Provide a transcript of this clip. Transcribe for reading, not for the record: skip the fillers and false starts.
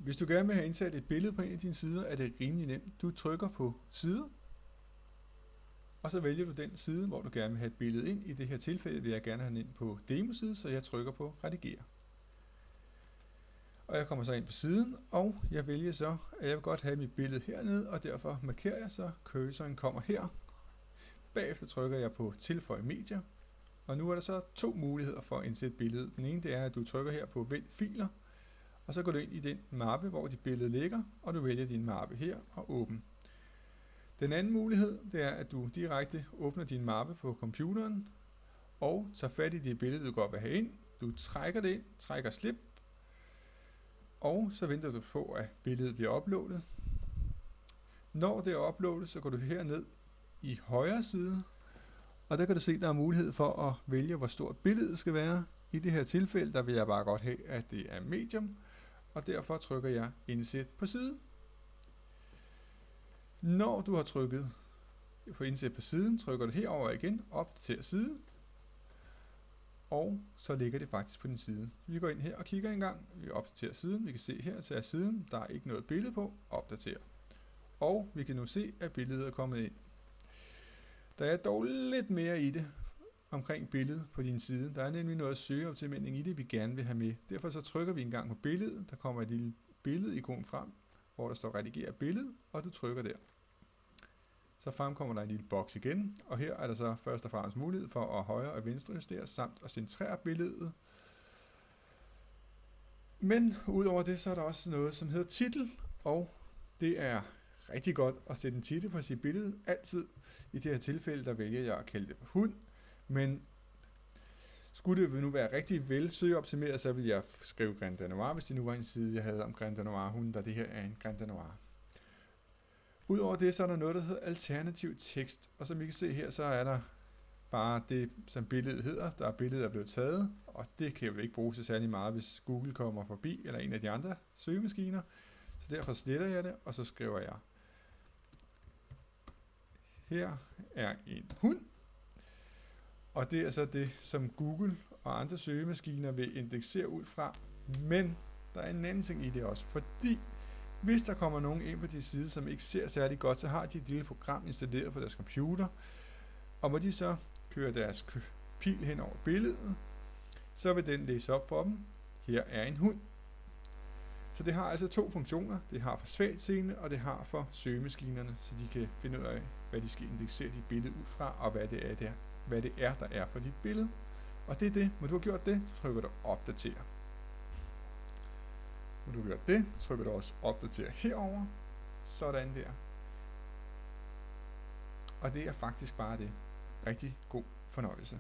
Hvis du gerne vil have indsat et billede på en af dine sider, er det rimelig nemt. Du trykker på sider, og så vælger du den side, hvor du gerne vil have et billede ind. I det her tilfælde vil jeg gerne have den ind på demoside, så jeg trykker på redigere. Og jeg kommer så ind på siden, og jeg vælger så, at jeg vil godt have mit billede hernede, og derfor markerer jeg så, cursoren kommer her. Bagefter trykker jeg på tilføj medier, og nu er der så to muligheder for at indsætte billedet. Den ene det er, at du trykker her på vælg filer, og så går du ind i den mappe, hvor dit billede ligger, og du vælger din mappe her og åbn. Den anden mulighed, det er, at du direkte åbner din mappe på computeren, og tager fat i det billede, du godt vil have ind. Du trækker det ind, trækker slip, og så venter du på, at billedet bliver uploadet. Når det er uploadet, så går du herned i højre side, og der kan du se, at der er mulighed for at vælge, hvor stort billedet skal være. I det her tilfælde, der vil jeg bare godt have, at det er medium, og derfor trykker jeg indsæt på siden. Når du har trykket på indsæt på siden, trykker du herover igen, opdater side, og så ligger det faktisk på din side. Vi går ind her og kigger en gang, vi opdaterer siden, vi kan se her til siden, der er ikke noget billede på, opdater. Og vi kan nu se, at billedet er kommet ind. Der er dog lidt mere i det omkring billedet på din side. Der er nemlig noget søgeoptimering i det, vi gerne vil have med. Derfor så trykker vi en gang på billedet, der kommer et lille billede-ikon frem, hvor der står redigere billede, og du trykker der. Så fremkommer der en lille boks igen, og her er der så først og fremmest mulighed for at højre- og venstrejustere samt at centrere billedet. Men udover det, så er der også noget, som hedder titel, og det er rigtig godt at sætte en titel på sit billede. Altid i det her tilfælde, der vælger jeg at kalde det hund, men skulle det nu være rigtig vel søgeoptimeret, så vil jeg skrive Grand Danois, hvis det nu var en side, jeg havde om Grand Danois hund, da det her er en Grand Danois. Udover det, så er der noget, der hedder alternativ tekst, og som I kan se her, så er der bare det, som billedet hedder. Der er billedet er blevet taget, og det kan jo ikke bruge så særlig meget, hvis Google kommer forbi, eller en af de andre søgemaskiner. Så derfor sletter jeg det, og så skriver jeg, her er en hund. Og det er så det, som Google og andre søgemaskiner vil indeksere ud fra. Men der er en anden ting i det også, fordi hvis der kommer nogen ind på de side, som ikke ser særlig godt, så har de et lille program installeret på deres computer, og hvor de så kører deres pil hen over billedet, så vil den læse op for dem, her er en hund. Så det har altså to funktioner. Det har for svagtseende, og det har for søgemaskinerne, så de kan finde ud af, hvad de skal indeksere dit billede ud fra, og hvad det er, der er på dit billede. Og det er det. Når du har gjort det, så trykker du opdater. Når du har gjort det, så trykker du også opdater herover. Sådan der. Og det er faktisk bare det. Rigtig god fornøjelse.